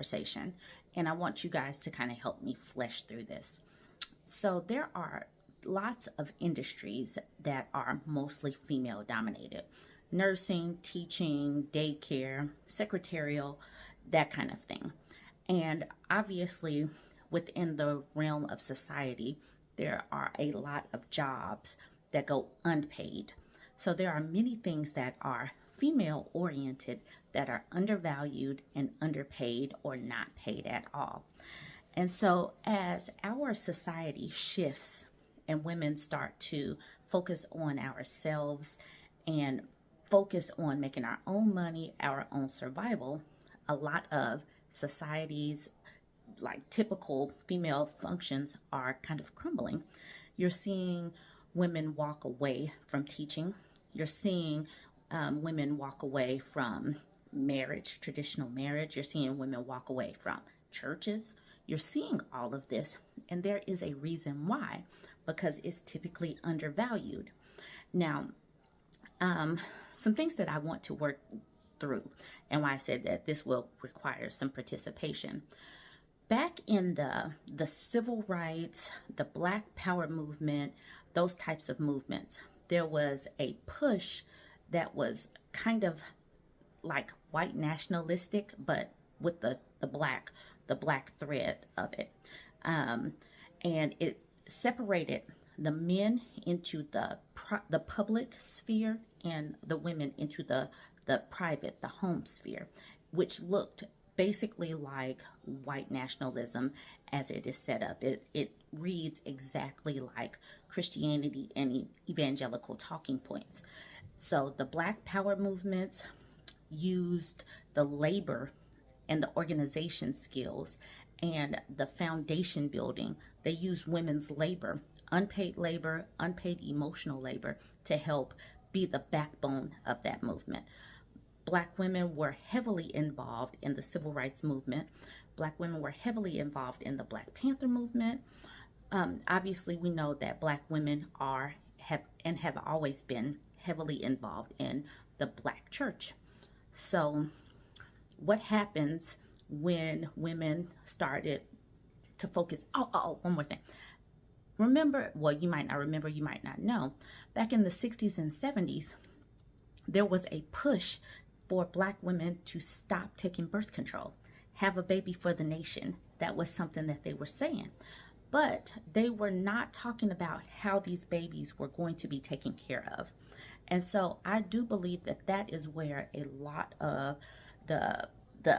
conversation, and I want you guys to kind of help me flesh through this. So there are lots of industries that are mostly female dominated: nursing, teaching, daycare, secretarial, that kind of thing. And obviously, within the realm of society, there are a lot of jobs that go unpaid. So there are many things that are female oriented that are undervalued and underpaid or not paid at all. And so as our society shifts and women start to focus on ourselves and focus on making our own money, our own survival, a lot of society's like typical female functions are kind of crumbling. You're seeing women walk away from teaching. You're seeing women walk away from marriage, traditional marriage. You're seeing women walk away from churches. You're seeing all of this, and there is a reason why, because it's typically undervalued. Now, some things that I want to work through, and why I said that this will require some participation. Back in the civil rights, the Black Power movement, those types of movements, there was a push that was kind of like white nationalistic, but with the black thread of it. And it separated the men into the public sphere and the women into the private, the home sphere, which looked basically like white nationalism as it is set up. It reads exactly like Christianity and evangelical talking points. So the Black Power movements used the labor and the organization skills and the foundation building. They used women's labor, unpaid emotional labor, to help be the backbone of that movement. Black women were heavily involved in the civil rights movement. Black women were heavily involved in the Black Panther movement. Obviously, we know that Black women have always been heavily involved in the Black church. So what happens when women started to focus? One more thing. Remember, well, you might not remember, you might not know, back in the 60s and 70s, there was a push for Black women to stop taking birth control, have a baby for the nation. That was something that they were saying. But they were not talking about how these babies were going to be taken care of. And so I do believe that that is where a lot of the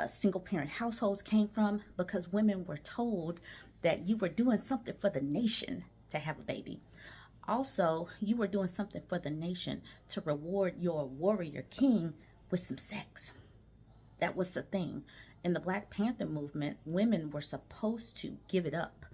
single parent households came from, because women were told that you were doing something for the nation to have a baby. Also, you were doing something for the nation to reward your warrior king with some sex. That was the thing. In the Black Panther movement, women were supposed to give it up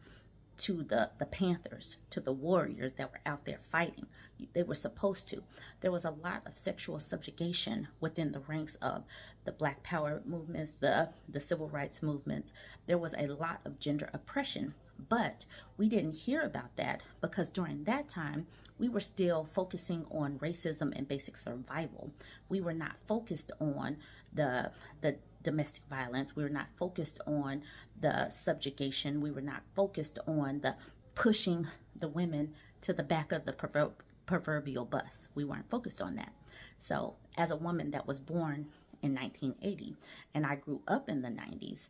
to the Panthers, to the warriors that were out there fighting. They were supposed to. There was a lot of sexual subjugation within the ranks of the Black Power movements, the civil rights movements. There was a lot of gender oppression, but we didn't hear about that because during that time, we were still focusing on racism and basic survival. We were not focused on the domestic violence. We were not focused on the subjugation. We were not focused on the pushing the women to the back of the proverbial bus. We weren't focused on that. So as a woman that was born in 1980 and I grew up in the 90s,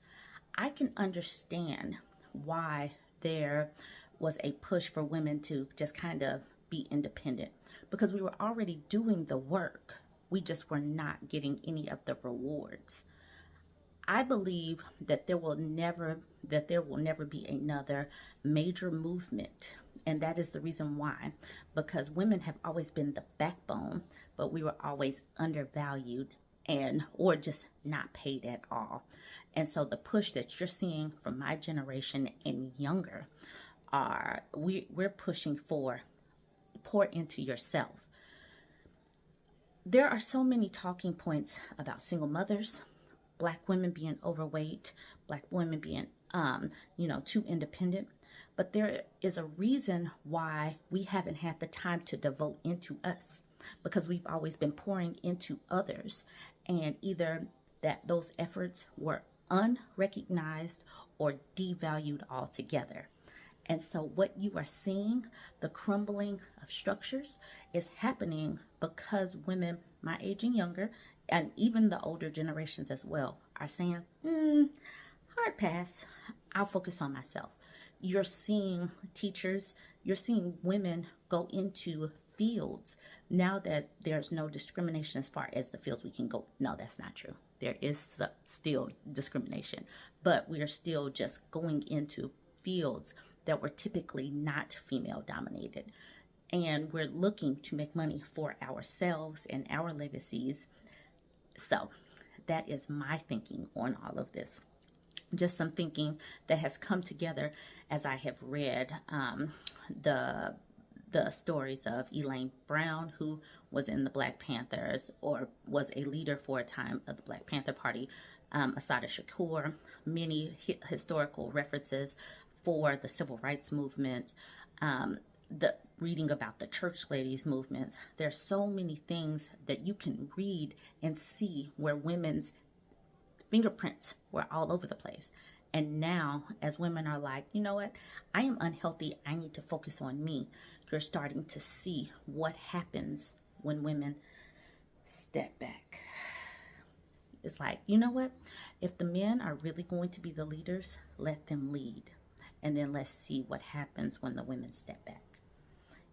I can understand why there was a push for women to just kind of be independent, because we were already doing the work. We just were not getting any of the rewards. I believe that there will never be another major movement, and that is the reason why, because women have always been the backbone, but we were always undervalued or just not paid at all. And so the push that you're seeing from my generation and younger we're pushing for pour into yourself. There are so many talking points about single mothers, Black women being overweight, Black women being, too independent. But there is a reason why we haven't had the time to devote into us, because we've always been pouring into others, and either that those efforts were unrecognized or devalued altogether. And so, what you are seeing, the crumbling of structures, is happening because women my age and younger, and even the older generations as well, are saying, hard pass, I'll focus on myself. You're seeing teachers, you're seeing women go into fields now that there's no discrimination as far as the fields we can go. No, that's not true. There is still discrimination, but we are still just going into fields that were typically not female dominated. And we're looking to make money for ourselves and our legacies. So that is my thinking on all of this. Just some thinking that has come together as I have read the stories of Elaine Brown, who was in the Black Panthers, or was a leader for a time of the Black Panther Party, Assata Shakur, many historical references for the civil rights movement, the reading about the church ladies movements. There's so many things that you can read and see where women's fingerprints were all over the place. And now, as women are like, you know what, I am unhealthy, I need to focus on me, you're starting to see what happens when women step back. It's like, you know what, if the men are really going to be the leaders, let them lead. And then let's see what happens when the women step back.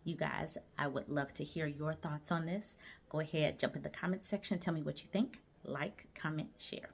You guys, I would love to hear your thoughts on this. Go ahead, jump in the comment section, tell me what you think. Like, comment, share.